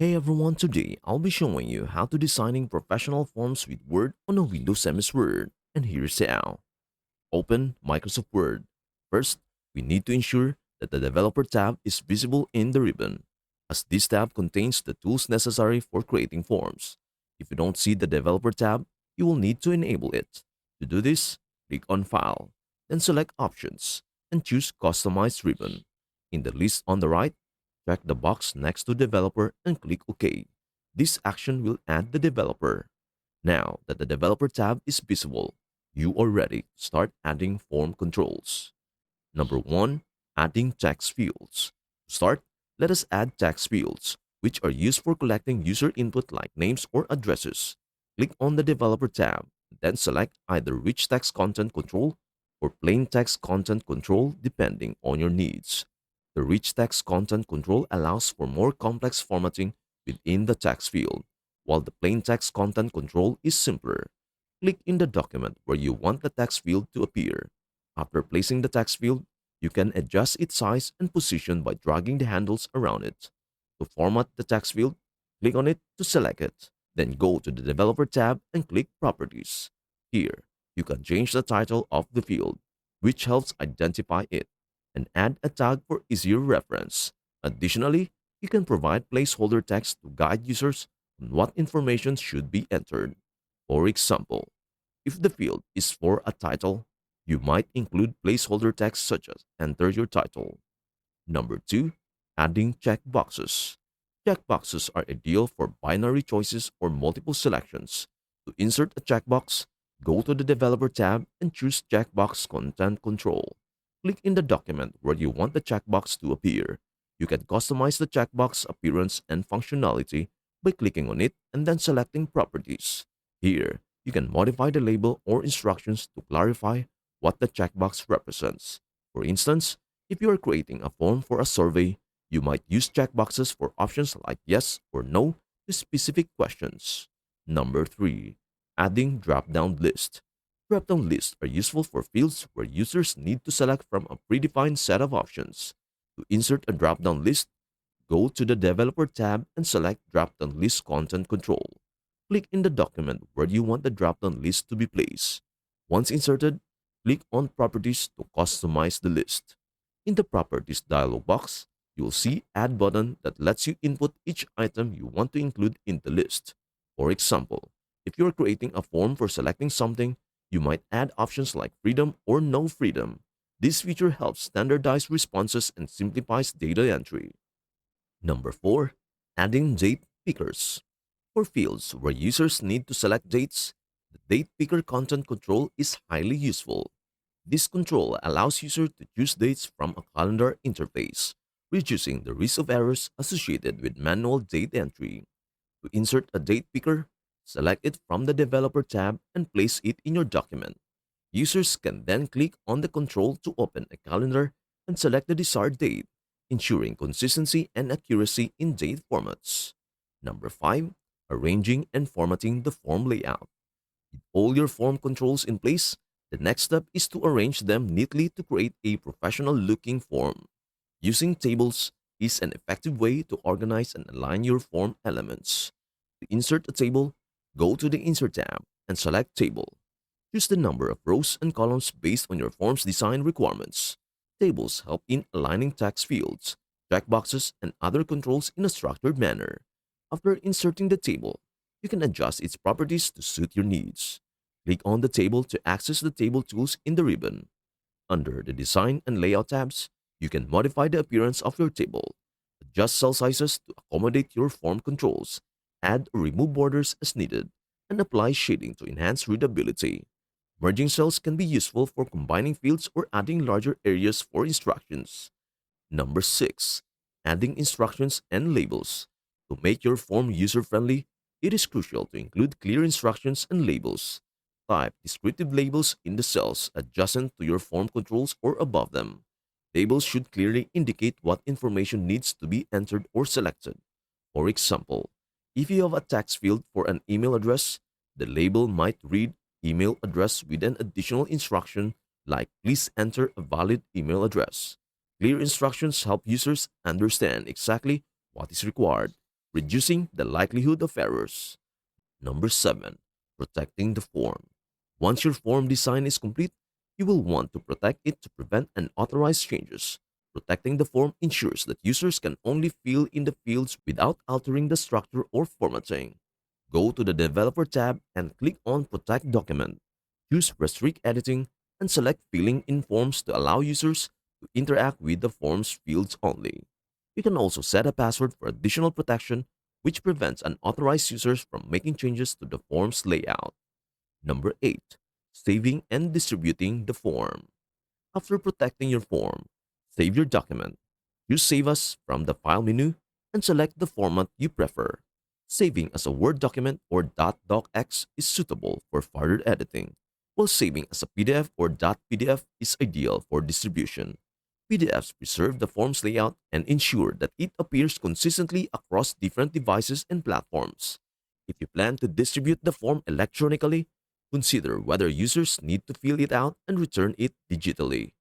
Hey everyone, today I'll be showing you how to designing professional forms with Word on a Windows MS Word. And here's how. Open Microsoft Word. First, we need to ensure that the Developer tab is visible in the ribbon, as this tab contains the tools necessary for creating forms. If you don't see the Developer tab, you will need to enable it. To do this, click on File, then select Options, and choose Customize Ribbon. In the list on the right, check the box next to Developer and click OK. This action will add the developer. Now that the Developer tab is visible, you are ready to start adding form controls. Number 1. Adding text fields. To start, let us add text fields, which are used for collecting user input like names or addresses. Click on the Developer tab, then select either Rich Text Content Control or Plain Text Content Control depending on your needs. The Rich Text Content Control allows for more complex formatting within the text field, while the Plain Text Content Control is simpler. Click in the document where you want the text field to appear. After placing the text field, you can adjust its size and position by dragging the handles around it. To format the text field, click on it to select it. Then go to the Developer tab and click Properties. Here, you can change the title of the field, which helps identify it, and add a tag for easier reference. Additionally, you can provide placeholder text to guide users on what information should be entered. For example, if the field is for a title, you might include placeholder text such as enter your title. Number 2. Adding checkboxes. Checkboxes are ideal for binary choices or multiple selections. To insert a checkbox, go to the Developer tab and choose Checkbox Content Control. Click in the document where you want the checkbox to appear. You can customize the checkbox appearance and functionality by clicking on it and then selecting Properties. Here, you can modify the label or instructions to clarify what the checkbox represents. For instance, if you are creating a form for a survey, you might use checkboxes for options like yes or no to specific questions. Number 3. Adding drop-down list. Drop-down lists are useful for fields where users need to select from a predefined set of options. To insert a drop-down list, go to the Developer tab and select Drop-down List Content Control. Click in the document where you want the drop-down list to be placed. Once inserted, click on Properties to customize the list. In the Properties dialog box, you will see Add button that lets you input each item you want to include in the list. For example, if you are creating a form for selecting something, you might add options like freedom or no freedom. This feature helps standardize responses and simplifies data entry. Number 4. Adding date pickers. For fields where users need to select dates, the date picker content control is highly useful. This control allows users to choose dates from a calendar interface, reducing the risk of errors associated with manual date entry. To insert a date picker, select it from the Developer tab and place it in your document. Users can then click on the control to open a calendar and select the desired date, ensuring consistency and accuracy in date formats. Number 5. Arranging and formatting the form layout. With all your form controls in place, the next step is to arrange them neatly to create a professional looking form. Using tables is an effective way to organize and align your form elements. To insert a table, go to the Insert tab and select Table. Choose the number of rows and columns based on your form's design requirements. Tables help in aligning text fields, checkboxes, and other controls in a structured manner. After inserting the table, you can adjust its properties to suit your needs. Click on the table to access the table tools in the ribbon. Under the Design and Layout tabs, you can modify the appearance of your table, adjust cell sizes to accommodate your form controls, add or remove borders as needed, and apply shading to enhance readability. Merging cells can be useful for combining fields or adding larger areas for instructions. Number 6. Adding instructions and labels. To make your form user-friendly, it is crucial to include clear instructions and labels. Type descriptive labels in the cells adjacent to your form controls or above them. Labels should clearly indicate what information needs to be entered or selected. For example, if you have a text field for an email address, the label might read email address with an additional instruction like please enter a valid email address. Clear instructions help users understand exactly what is required. reducing the likelihood of errors. Number 7. Protecting the form. Once your form design is complete, you will want to protect it to prevent unauthorized changes. Protecting the form ensures that users can only fill in the fields without altering the structure or formatting. Go to the Developer tab and click on Protect Document. Choose Restrict Editing and select Filling in Forms to allow users to interact with the form's fields only. You can also set a password for additional protection, which prevents unauthorized users from making changes to the form's layout. Number 8. Saving and distributing the form. After protecting your form, save your document. Use Save As from the File menu and select the format you prefer. Saving as a Word document or .docx is suitable for further editing, while saving as a PDF or .pdf is ideal for distribution. PDFs preserve the form's layout and ensure that it appears consistently across different devices and platforms. If you plan to distribute the form electronically, consider whether users need to fill it out and return it digitally.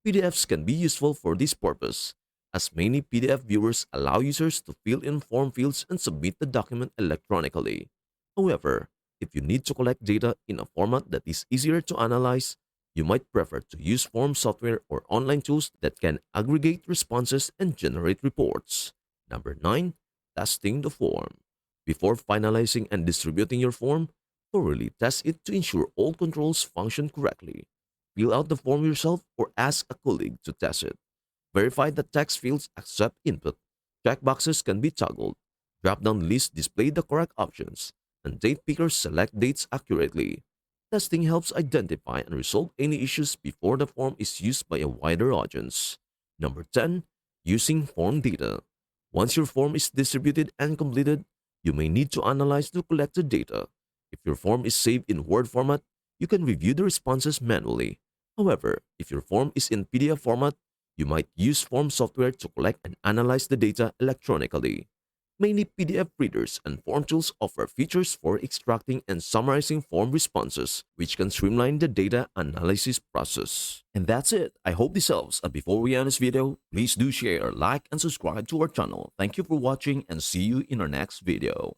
PDFs can be useful for this purpose, as many PDF viewers allow users to fill in form fields and submit the document electronically. However, if you need to collect data in a format that is easier to analyze, you might prefer to use form software or online tools that can aggregate responses and generate reports. Number 9. Testing the form. Before finalizing and distributing your form, thoroughly test it to ensure all controls function correctly. Fill out the form yourself or ask a colleague to test it. Verify that text fields accept input. Checkboxes can be toggled. Drop-down lists display the correct options, and date pickers select dates accurately. Testing helps identify and resolve any issues before the form is used by a wider audience. Number 10. Using form data. Once your form is distributed and completed, you may need to analyze the collected data. If your form is saved in Word format, you can review the responses manually. However, if your form is in PDF format, you might use form software to collect and analyze the data electronically. Many PDF readers and form tools offer features for extracting and summarizing form responses, which can streamline the data analysis process. And that's it. I hope this helps. And before we end this video, please do share, like, and subscribe to our channel. Thank you for watching and see you in our next video.